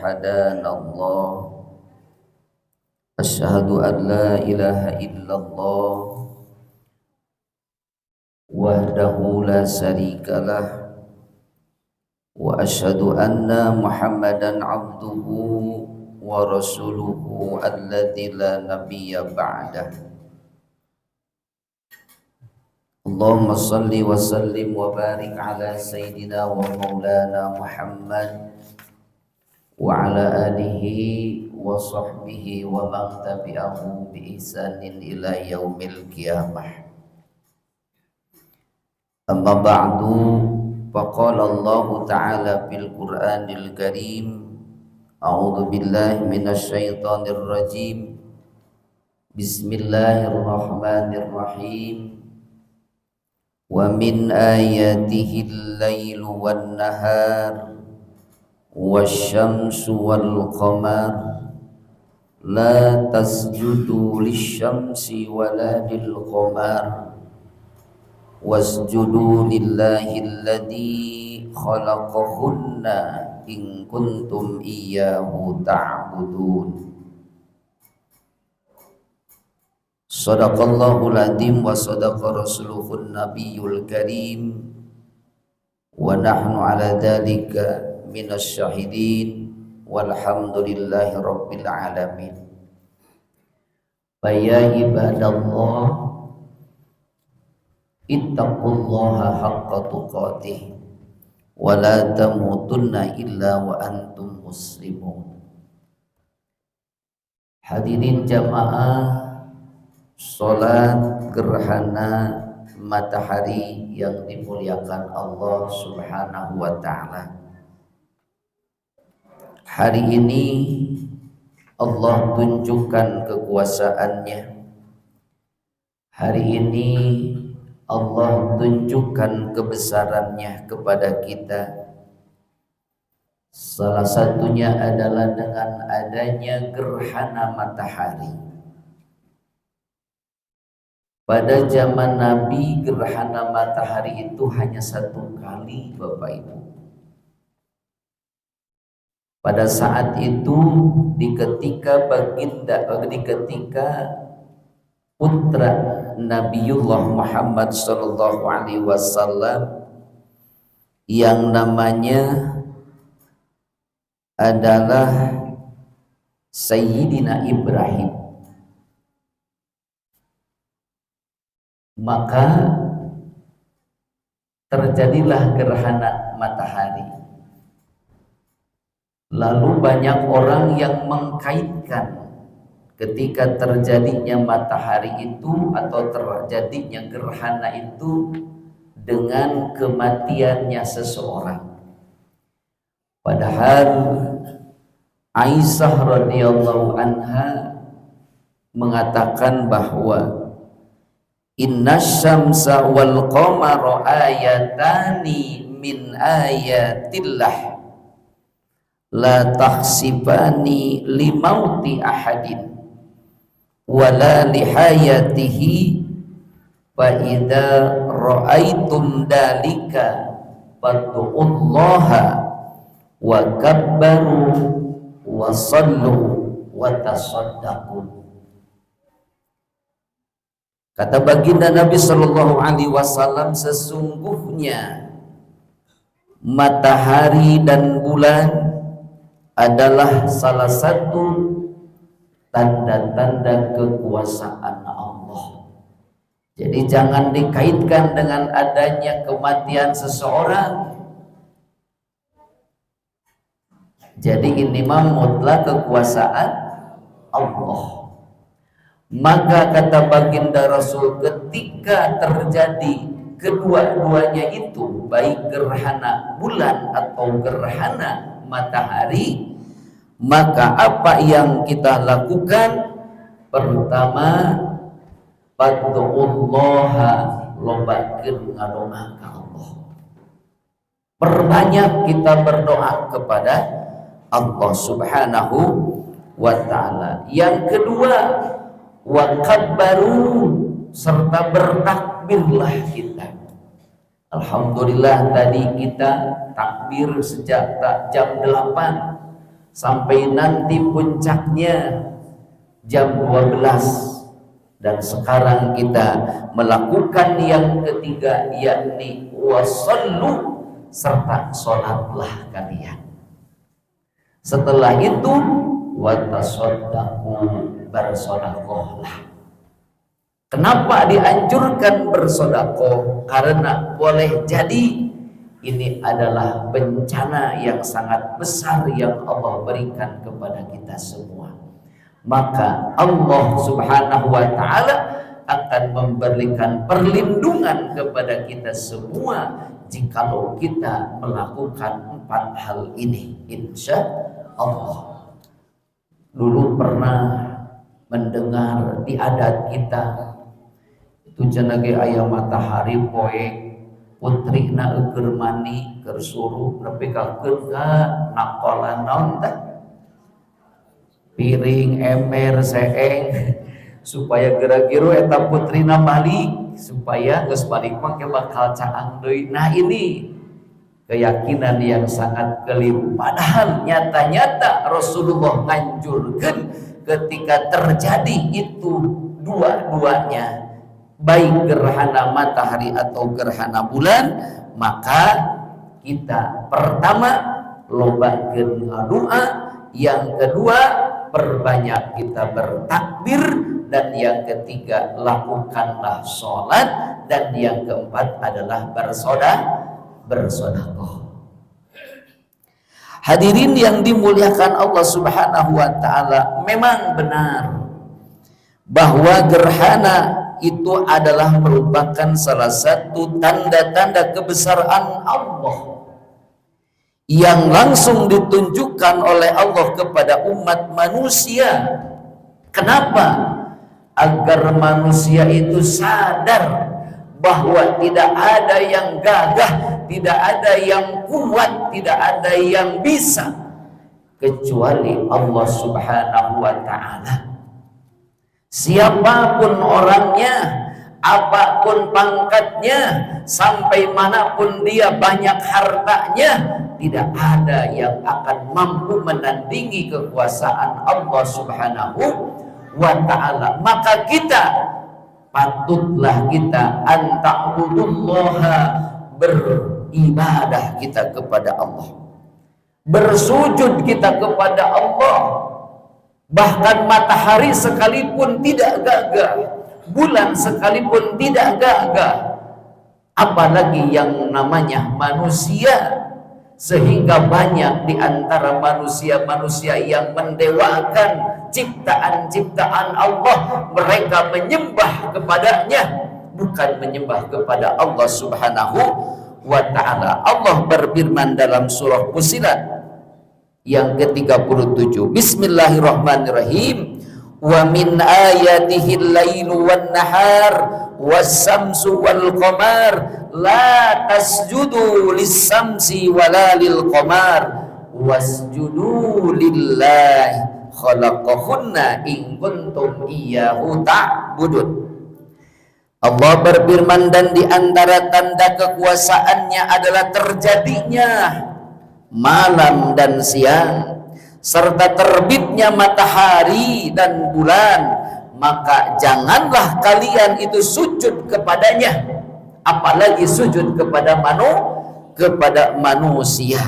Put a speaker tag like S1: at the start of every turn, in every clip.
S1: hadana Allah asyhadu an la ilaha illallah wahdahu la syarikalah wa asyhadu anna Muhammadan abduhu wa rasuluhu alladzi la nabiyya ba'dah. Allahumma salli wa sallim wa barik ala sayyidina wa maulana Muhammad wa ala alihi wa sahbihi wa man tabi'ahu bi ihsanin ila yaumil qiyamah. Amma ba'du, faqala Allah ta'ala fil Qur'anil Karim, a'udzu billahi minasy syaithanir rajim. Bismillahirrahmanirrahim. Wa min ayatihil lailu wan nahar wasyamsu wal qamar la tasjudu lisyamsi wala lil qamar wasjudu lillahi alladzi khalaqahunna in kuntum iyyahu ta'budun. Shadaqallahul adzim wa sadaqa rasuluhun nabiyul karim wa nahnu ala dzalika minasy syahidin walhamdulillahi rabbil alamin. Ya ibadallah, ittaqullaha haqqa tuqatih wa la tamutunna illa wa antum muslimun. Hadirin jamaah salat gerhana matahari yang dimuliakan Allah Subhanahu wa ta'ala. Hari ini Allah tunjukkan kekuasaannya. Hari ini Allah tunjukkan kebesarannya kepada kita. Salah satunya adalah dengan adanya gerhana matahari. Pada zaman Nabi, gerhana matahari itu hanya satu kali, Bapak Ibu. Pada saat itu ketika putra Nabiullah Muhammad sallallahu alaihi wasallam yang namanya adalah Sayyidina Ibrahim, maka terjadilah gerhana matahari. Lalu banyak orang yang mengkaitkan ketika terjadinya matahari itu atau terjadinya gerhana itu dengan kematiannya seseorang. Padahal Aisyah radhiyallahu anha mengatakan bahwa innasyamsa wal qamara ayatani min ayatillah la tahsibani limauti ahadin wala lihayatihi fa idza ra'aitum dalika fad'ullaha wa kabbaru wa sallu wa tasaddaqu. Kata baginda Nabi sallallahu alaihi wasallam, sesungguhnya matahari dan bulan adalah salah satu tanda-tanda kekuasaan Allah. Jadi jangan dikaitkan dengan adanya kematian seseorang. Jadi ini mah mutlak kekuasaan Allah. Maka kata baginda Rasul, ketika terjadi kedua-duanya itu, baik gerhana bulan atau gerhana matahari, maka apa yang kita lakukan? Pertama, fad'ullaha, lobakeun ngadoa ka Allah. Perbanyak kita berdoa kepada Allah Subhanahu wa ta'ala. Yang kedua, wa kabbaru, serta bertakbirlah kita. Alhamdulillah tadi kita takbir sejak jam 8 sampai nanti puncaknya jam 12. Dan sekarang kita melakukan yang ketiga, yakni wasallu, serta sholatlah kalian. Setelah itu watasodaku, bersodakohlah. Kenapa dianjurkan bersodakoh? Karena boleh jadi ini adalah bencana yang sangat besar yang Allah berikan kepada kita semua. Maka Allah Subhanahu wa ta'ala akan memberikan perlindungan kepada kita semua jikalau kita melakukan 4 hal ini, insya Allah. Dulu pernah mendengar di adat kita itu jenenge aya matahari poe putrina eueur mani keur suruh nepikakeun ka nakolan naon teh piring ember seeng supaya geura-giru eta putrina balik, supaya geus balik mah bakal caang deui. Nah, ini keyakinan yang sangat keliru, padahal nyata-nyata Rasulullah nganjurkeun ketika terjadi itu dua-duanya, baik gerhana matahari atau gerhana bulan, maka kita pertama lobakeun doa, yang kedua perbanyak kita bertakbir, dan yang ketiga lakukanlah sholat, dan yang keempat adalah bersodakoh. Hadirin yang dimuliakan Allah Subhanahu wa ta'ala, memang benar bahwa gerhana itu adalah merupakan salah satu tanda-tanda kebesaran Allah yang langsung ditunjukkan oleh Allah kepada umat manusia. Kenapa? Agar manusia itu sadar bahwa tidak ada yang gagah, tidak ada yang kuat, tidak ada yang bisa kecuali Allah Subhanahu wa ta'ala. Siapapun orangnya, apapun pangkatnya, sampai manapun dia banyak hartanya, tidak ada yang akan mampu menandingi kekuasaan Allah Subhanahu wa ta'ala. Maka patutlah kita anta'budullaha, beribadah kita kepada Allah, bersujud kita kepada Allah. Bahkan matahari sekalipun tidak gagah, bulan sekalipun tidak gagah, apalagi yang namanya manusia. Sehingga banyak di antara manusia-manusia yang mendewakan ciptaan-ciptaan Allah, mereka menyembah kepadanya, bukan menyembah kepada Allah Subhanahu wa ta'ala. Allah berfirman dalam surah Fussilat yang ke-37, Bismillahirrahmanirrahim, wa min ayatihi al-lailu wan nahar was-samsu wal qamar la tasjudu lis-samsi wala lil qamar wasjudu lillahi khalaqahunna in kuntum iyyahu ta'budun. Allah berfirman, dan di antara tanda kekuasaannya adalah terjadinya malam dan siang, serta terbitnya matahari dan bulan. Maka janganlah kalian itu sujud kepadanya, apalagi sujud kepada manusia.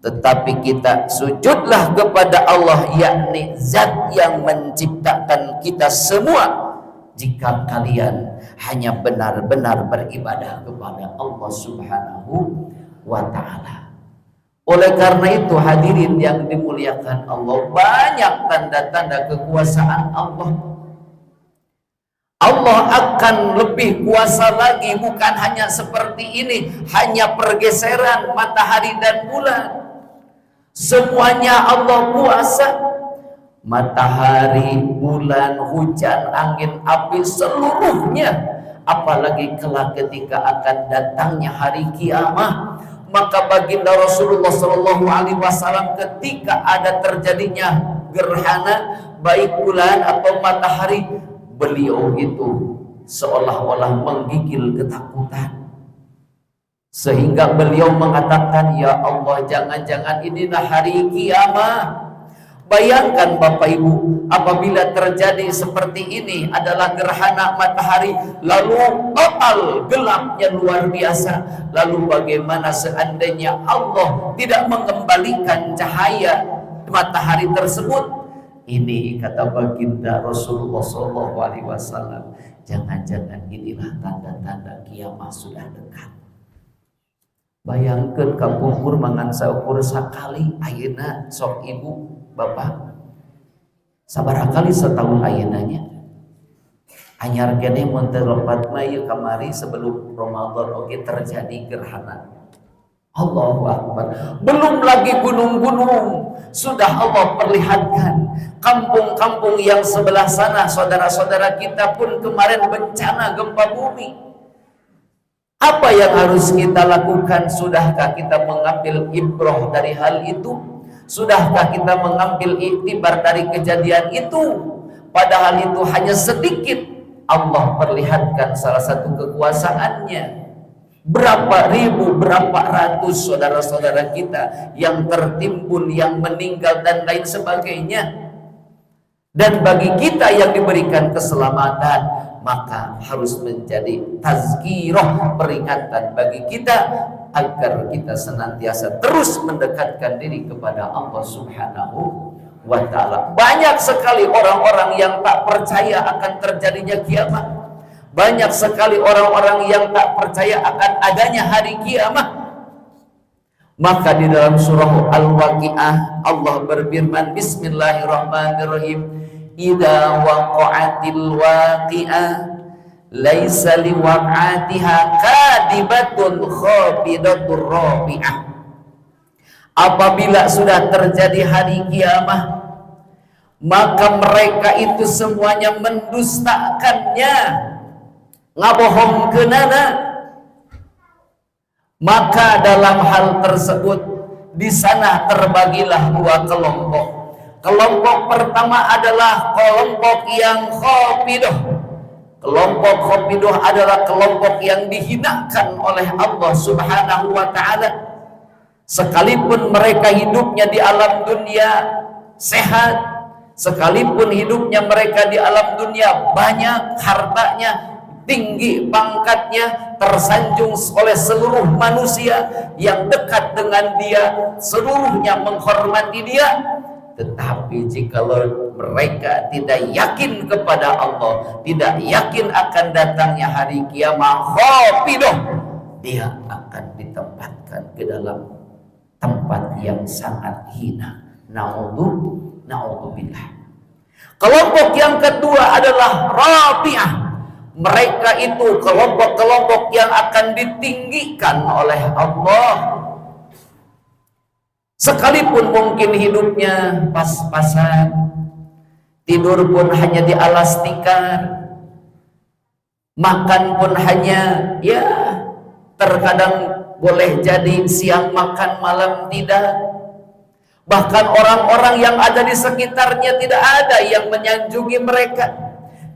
S1: Tetapi kita sujudlah kepada Allah, yakni zat yang menciptakan kita semua, jika kalian hanya benar-benar beribadah kepada Allah Subhanahu wa ta'ala. Oleh karena itu, hadirin yang dimuliakan Allah, banyak tanda-tanda kekuasaan Allah. Allah akan lebih kuasa lagi, bukan hanya seperti ini, hanya pergeseran matahari dan bulan. Semuanya Allah kuasa. Matahari, bulan, hujan, angin, api, seluruhnya. Apalagi kelak ketika akan datangnya hari kiamat. Maka baginda Rasulullah SAW ketika ada terjadinya gerhana, baik bulan atau matahari, beliau itu seolah-olah menggigil ketakutan, sehingga beliau mengatakan, ya Allah, jangan-jangan inilah hari kiamat. Bayangkan Bapak Ibu, apabila terjadi seperti ini adalah gerhana matahari, lalu total gelapnya luar biasa. Lalu bagaimana seandainya Allah tidak mengembalikan cahaya matahari tersebut? Ini kata baginda Rasulullah SAW, jangan-jangan inilah tanda-tanda kiamat sudah dekat. Bayangkan kapungkur mangan saukur sakali ayeuna sok ibu bapak sabaraha kali setahun ayeunanya anyar kene mun teu lepat mah ieu kamari sebelum Ramadan oge terjadi gerhana. Allahu Akbar. Belum lagi gunung-gunung sudah Allah perlihatkan, kampung-kampung yang sebelah sana saudara-saudara kita pun kemarin bencana gempa bumi. Apa yang harus kita lakukan? Sudahkah kita mengambil ibrah dari hal itu? Sudahkah kita mengambil iktibar dari kejadian itu? Padahal itu hanya sedikit. Allah perlihatkan salah satu kekuasaannya. Berapa ribu, berapa ratus saudara-saudara kita yang tertimbun, yang meninggal dan lain sebagainya. Dan bagi kita yang diberikan keselamatan, maka harus menjadi tazkirah, peringatan bagi kita agar kita senantiasa terus mendekatkan diri kepada Allah Subhanahu wa ta'ala. Banyak sekali orang-orang yang tak percaya akan terjadinya kiamat. Banyak sekali orang-orang yang tak percaya akan adanya hari kiamat. Maka di dalam surah Al-Waqi'ah Allah berfirman, Bismillahirrahmanirrahim, idza waqa'atil waqi'ah laisa liwaq'atiha kadibatun khafidatur rafi'ah. Apabila sudah terjadi hari kiamat, maka mereka itu semuanya mendustakannya, ngabohongkeunana. Maka dalam hal tersebut di sana terbagilah dua kelompok. Kelompok pertama adalah kelompok yang khafidah. Kelompok khafidah adalah kelompok yang dihinakan oleh Allah Subhanahu wa ta'ala. Sekalipun mereka hidupnya di alam dunia sehat, sekalipun hidupnya mereka di alam dunia banyak hartanya, tinggi pangkatnya, tersanjung oleh seluruh manusia yang dekat dengan dia, seluruhnya menghormati dia. Tetapi jikalau mereka tidak yakin kepada Allah, tidak yakin akan datangnya hari kiamat, khafidah, dia akan ditempatkan ke dalam tempat yang sangat hina. Na'udzubillah. Kelompok yang kedua adalah rafi'ah. Mereka itu kelompok-kelompok yang akan ditinggikan oleh Allah. Sekalipun mungkin hidupnya pas-pasan, tidur pun hanya di alas tikar, makan pun hanya ya terkadang boleh jadi siang makan malam tidak. Bahkan orang-orang yang ada di sekitarnya tidak ada yang menyanjungi mereka,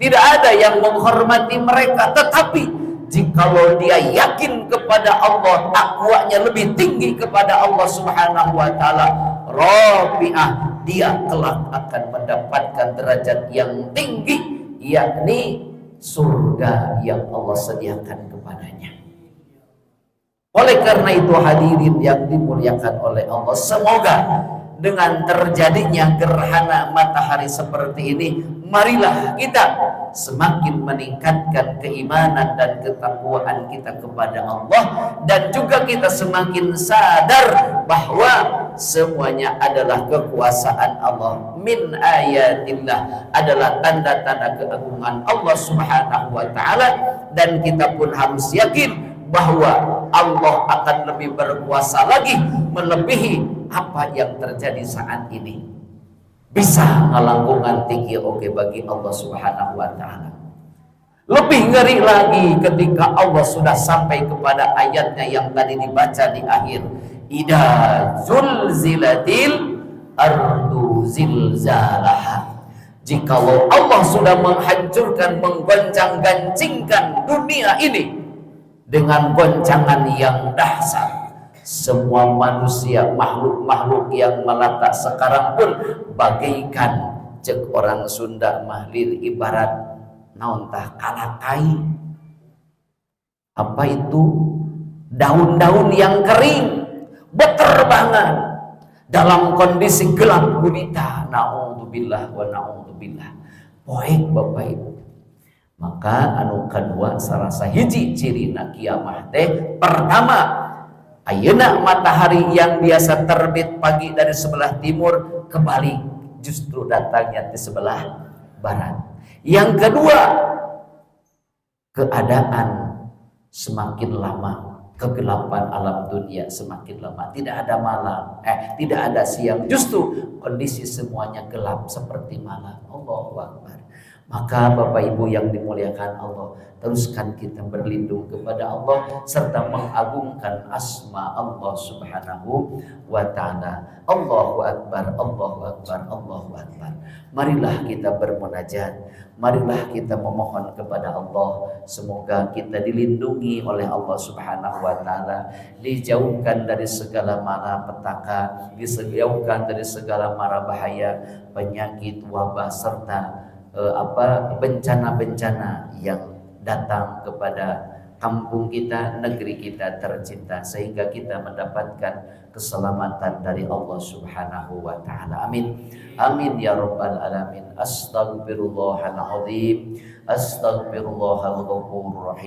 S1: tidak ada yang menghormati mereka. Tetapi jikalau dia yakin kepada Allah, takwanya lebih tinggi kepada Allah Subhanahu wa ta'ala, rafi'ah, dia kelak akan mendapatkan derajat yang tinggi, yakni surga yang Allah sediakan kepadanya. Oleh karena itu hadirin yang dimuliakan oleh Allah, semoga dengan terjadinya gerhana matahari seperti ini, marilah kita semakin meningkatkan keimanan dan ketakwaan kita kepada Allah, dan juga kita semakin sadar bahwa semuanya adalah kekuasaan Allah. Min ayatillah, adalah tanda-tanda keagungan Allah Subhanahu wa ta'ala, dan kita pun harus yakin bahwa Allah akan lebih berkuasa lagi melebihi apa yang terjadi saat ini. Bisa ngalangkungan tinggi oke bagi Allah Subhanahu wa ta'ala. Lebih ngeri lagi ketika Allah sudah sampai kepada ayatnya yang tadi dibaca di akhir, idza zulzilatil ardu zilzalaha. Jikalau Allah sudah menghancurkan, menggoncang-gancingkan dunia ini dengan goncangan yang dahsyat, Semua manusia, makhluk-makhluk yang melata sekarang pun bagaikan cek orang Sunda mahlil ibarat naon tah kalakai. Apa itu? Daun-daun yang kering beterbangan dalam kondisi gelap gulita. Naudzubillah wa naudzubillah. Poek Bapak Ibu. Maka anu kedua sarasa hiji cirina kiamah teh pertama ayeuna matahari yang biasa terbit pagi dari sebelah timur kembali justru datangnya di sebelah barat. Yang kedua, keadaan semakin lama, kegelapan alam dunia semakin lama, tidak ada malam, tidak ada siang, justru kondisi semuanya gelap seperti malam. Allahu Akbar. Maka Bapak Ibu yang dimuliakan Allah, teruskan kita berlindung kepada Allah serta mengagungkan asma Allah Subhanahu wa ta'ala. Allahu Akbar, Allahu Akbar, Allahu Akbar. Marilah kita bermunajat, marilah kita memohon kepada Allah, semoga kita dilindungi oleh Allah Subhanahu wa ta'ala, dijauhkan dari segala malapetaka, dijauhkan dari segala mara bahaya, penyakit, wabah serta bencana-bencana yang datang kepada kampung kita, negeri kita tercinta, sehingga kita mendapatkan keselamatan dari Allah Subhanahu wa ta'ala. Amin. Amin ya rabbal alamin. Astaghfirullahaladzim. Astaghfirullahal ghafurur rahim.